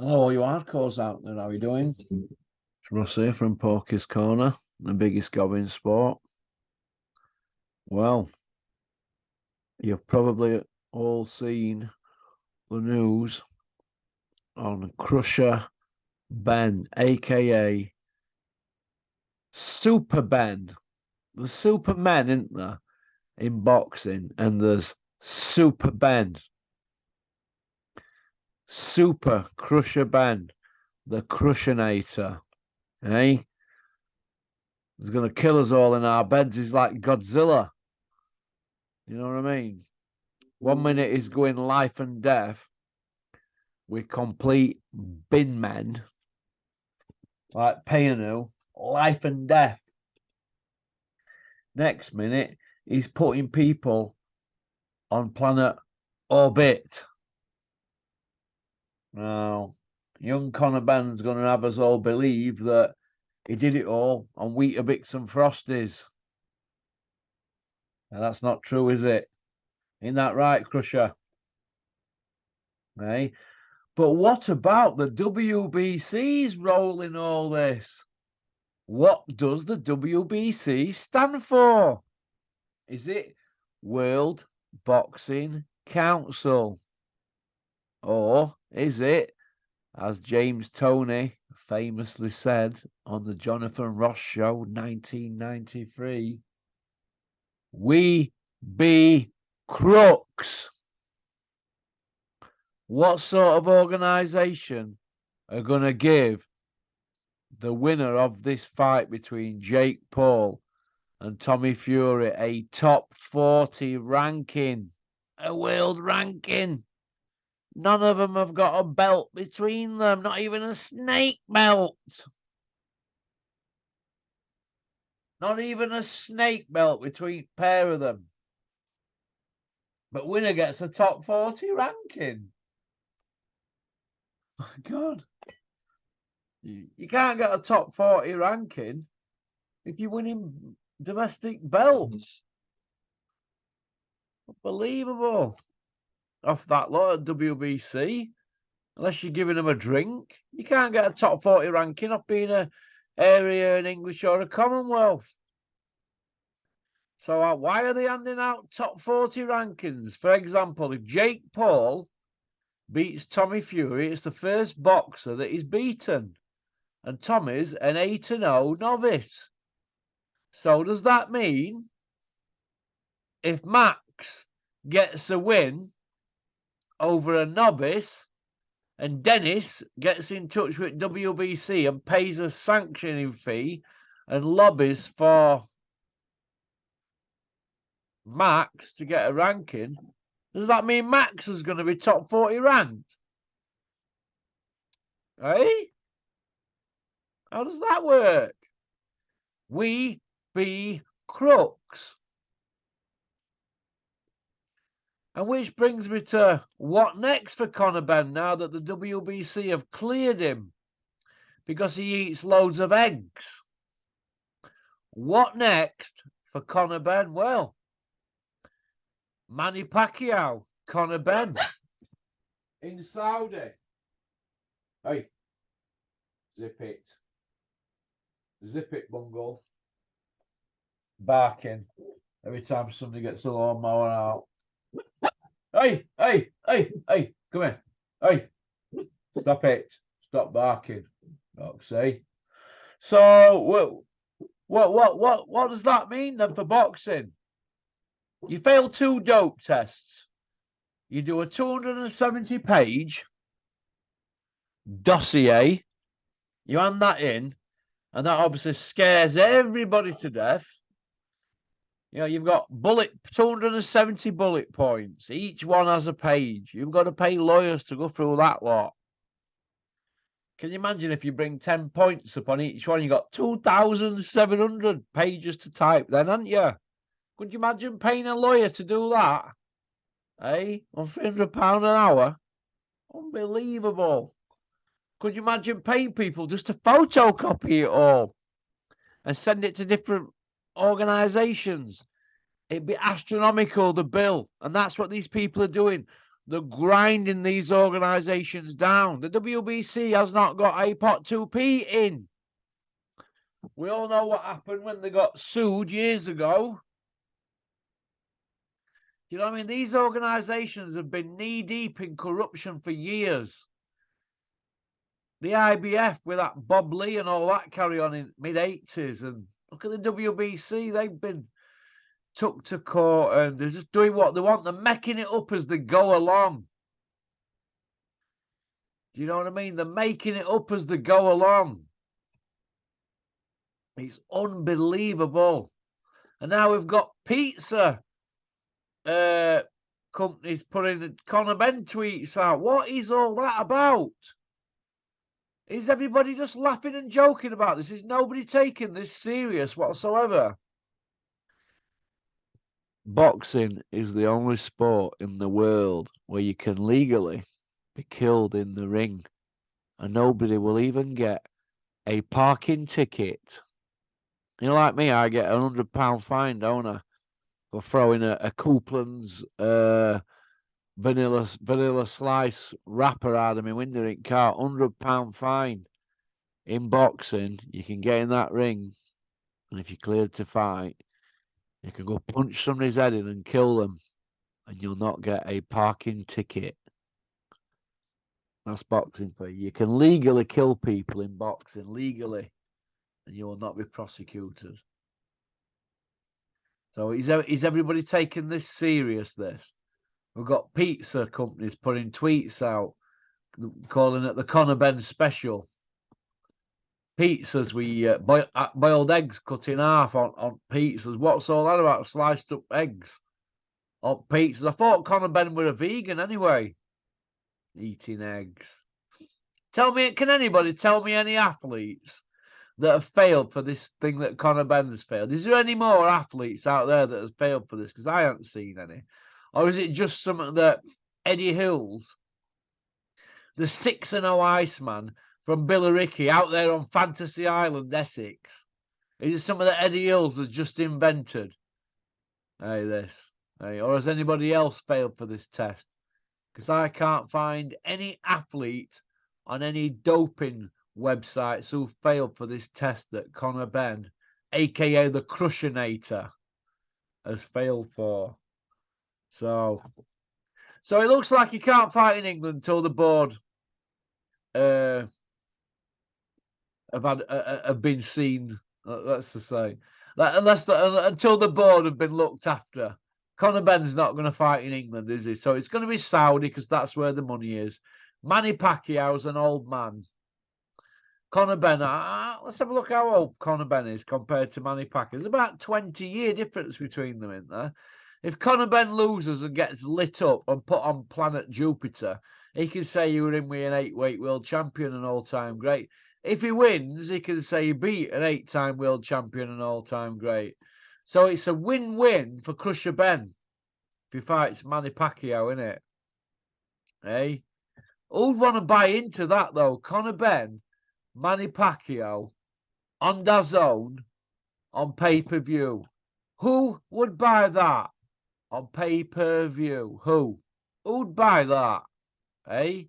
Hello, you hardcores out there. How are you doing? It's Russ here from Poker's Corner, the biggest gob in sport. Well, you've probably all seen the news on Crusher Ben, aka Super Ben. There's Supermen, isn't there, in boxing, and there's Super Ben. Super Crusher Ben, the Crushinator. Eh? He's going to kill us all in our beds. He's like Godzilla. You know what I mean? 1 minute he's going life and death with complete bin men, like Payanu, life and death. Next minute, he's putting people on planet orbit. Now, young Conor Benn's going to have us all believe that he did it all on Weetabix and Frosties. Now, that's not true, is it? Ain't that right, Crusher? Eh? But what about the WBC's role in all this? What does the WBC stand for? Is it World Boxing Council? Or is it, as James Toney famously said on the Jonathan Ross Show 1993, we be crooks? What sort of organisation are going to give the winner of this fight between Jake Paul and Tommy Fury a top 40 ranking, a world ranking? None of them have got a belt between them, not even a snake belt. Not even a snake belt between pair of them. But winner gets a top 40 ranking. My God. You can't get a top 40 ranking if you're winning domestic belts. Unbelievable. Off that lot at WBC, unless you're giving them a drink. You can't get a top 40 ranking off being a area, an English or a Commonwealth. So why are they handing out top 40 rankings? For example, if Jake Paul beats Tommy Fury, it's the first boxer that he's beaten. And Tommy's an 8-0 novice. So does that mean if Max gets a win over a novice and Dennis gets in touch with WBC and pays a sanctioning fee and lobbies for Max to get a ranking, does that mean Max is going to be top 40 ranked? Eh? How does that work? We be crooks. And which brings me to what next for Conor Benn now that the WBC have cleared him because he eats loads of eggs. What next for Conor Benn? Well, Manny Pacquiao, Conor Benn in Saudi. Hey, zip it. Zip it, Bungle. Barking every time somebody gets a lawnmower out. Hey, hey, hey, hey, come here. Hey, stop it. Stop barking. See. So, what does that mean then for boxing? You fail 2 dope tests. You do a 270-page dossier. You hand that in, and that obviously scares everybody to death. You know, you've got 270 bullet points. Each one has a page. You've got to pay lawyers to go through that lot. Can you imagine if you bring 10 points up on each one? You've got 2,700 pages to type then, haven't you? Could you imagine paying a lawyer to do that? Eh? On £300 an hour? Unbelievable. Could you imagine paying people just to photocopy it all and send it to different organisations? It'd be astronomical, the bill. And that's what these people are doing. They're grinding these organisations down. The WBC has not got a pot to pee in. We all know what happened when they got sued years ago. You know what I mean? These organisations have been knee-deep in corruption for years. The IBF with that Bob Lee and all that carry on in mid-80s. And look at the WBC. They've been took to court and they're just doing what they want. They're making it up as they go along. Do you know what I mean? They're making it up as they go along. It's unbelievable. And now we've got pizza companies putting Conor Ben tweets out. What is all that about? Is everybody just laughing and joking about this? Is nobody taking this serious whatsoever? Boxing is the only sport in the world where you can legally be killed in the ring. And nobody will even get a parking ticket. You know, like me, I get £100 fine, don't I? For throwing a Coupland's vanilla slice wrapper out of my window in car. £100 fine. In boxing, you can get in that ring, and if you're cleared to fight, you can go punch somebody's head in and kill them, and you'll not get a parking ticket. That's boxing for you. You can legally kill people in boxing, legally, and you will not be prosecuted. So is everybody taking this serious, this? We've got pizza companies putting tweets out, calling it the Conor Ben special. Pizzas, we boiled eggs cut in half on pizzas. What's all that about? Sliced up eggs on pizzas. I thought Conor Ben were a vegan anyway. Eating eggs. Can anybody tell me any athletes that have failed for this thing that Conor Ben has failed? Is there any more athletes out there that have failed for this? Because I haven't seen any. Or is it just something that Eddie Hills, the 6-0 Iceman from Billericay out there on Fantasy Island, Essex, is it something that Eddie Hills has just invented? Hey, or has anybody else failed for this test? Because I can't find any athlete on any doping websites who failed for this test that Conor Ben, aka the Crushinator, has failed for. So it looks like you can't fight in England until the board have been seen. Let's just say, until the board have been looked after. Conor Ben's not going to fight in England, is he? So it's going to be Saudi because that's where the money is. Manny Pacquiao's an old man. Conor Ben, let's have a look how old Conor Ben is compared to Manny Pacquiao. There's about 20-year difference between them, isn't there? If Conor Ben loses and gets lit up and put on planet Jupiter, he can say you were in with an 8-weight world champion and all-time great. If he wins, he can say he beat an 8-time world champion and all-time great. So it's a win-win for Crusher Ben if he fights Manny Pacquiao, innit? Hey? Who'd want to buy into that, though? Conor Ben, Manny Pacquiao, on DAZN, on pay-per-view. Who would buy that on pay-per-view? Who'd buy that? Eh?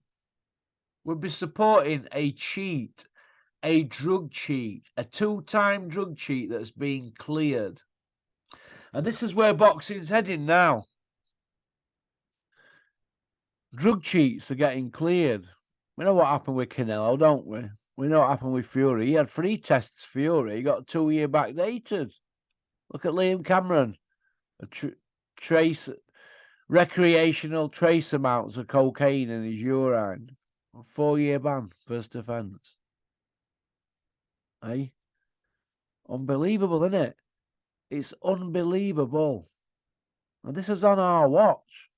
We'd be supporting a cheat, a drug cheat, a 2-time drug cheat that's been cleared. And this is where boxing's heading now. Drug cheats are getting cleared. We know what happened with Canelo, don't we? We know what happened with Fury. He had 3 tests, Fury. He got 2-year backdated. Look at Liam Cameron. Recreational trace amounts of cocaine in his urine. 4-year ban, first offence. Eh? Unbelievable, isn't it? It's unbelievable. And this is on our watch.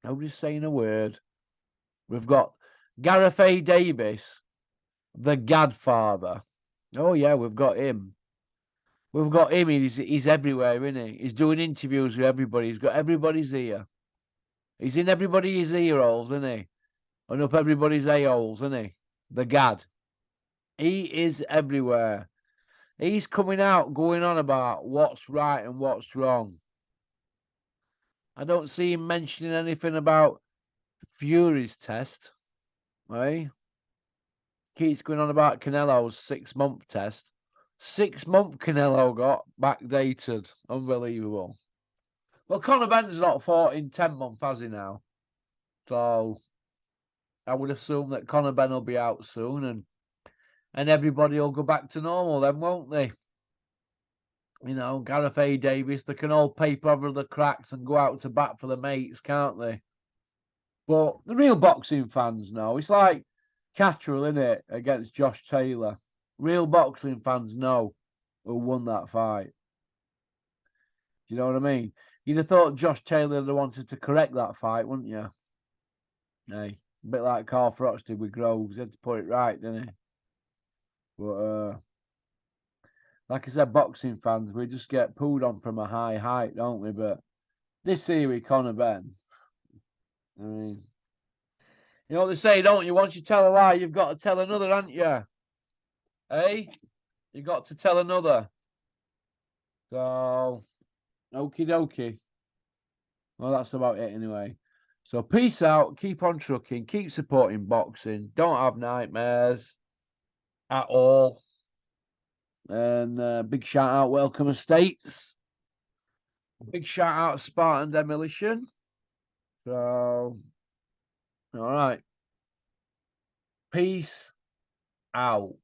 Nobody's saying a word. We've got Gareth A. Davis, the Godfather. Oh, yeah, we've got him. We've got him. He's everywhere, isn't he? He's doing interviews with everybody. He's got everybody's ear. He's in everybody's ear holes, isn't he? And up everybody's a-holes, isn't he? The Gad. He is everywhere. He's coming out, going on about what's right and what's wrong. I don't see him mentioning anything about Fury's test. Eh? Keeps going on about Canelo's 6-month test. 6-month Canelo got backdated. Unbelievable. Well, Conor Benn's not fought in 10 months, has he now? So I would assume that Conor Benn will be out soon, and everybody will go back to normal then, won't they? You know, Gareth A. Davis, they can all paper over the cracks and go out to bat for the mates, can't they? But the real boxing fans know. It's like Catterall, isn't it, against Josh Taylor. Real boxing fans know who won that fight. Do you know what I mean? You'd have thought Josh Taylor would have wanted to correct that fight, wouldn't you? Hey, a bit like Carl Froch did with Groves. He had to put it right, didn't he? But like I said, boxing fans, we just get pulled on from a high height, don't we? But this here with Conor Benn, I mean, you know what they say, don't you? Once you tell a lie, you've got to tell another, haven't you? Hey, you got to tell another. So, okie dokie. Well, that's about it anyway. So, peace out. Keep on trucking. Keep supporting boxing. Don't have nightmares at all. And big shout out, Welcome Estates. Big shout out, Spartan Demolition. So, all right. Peace out.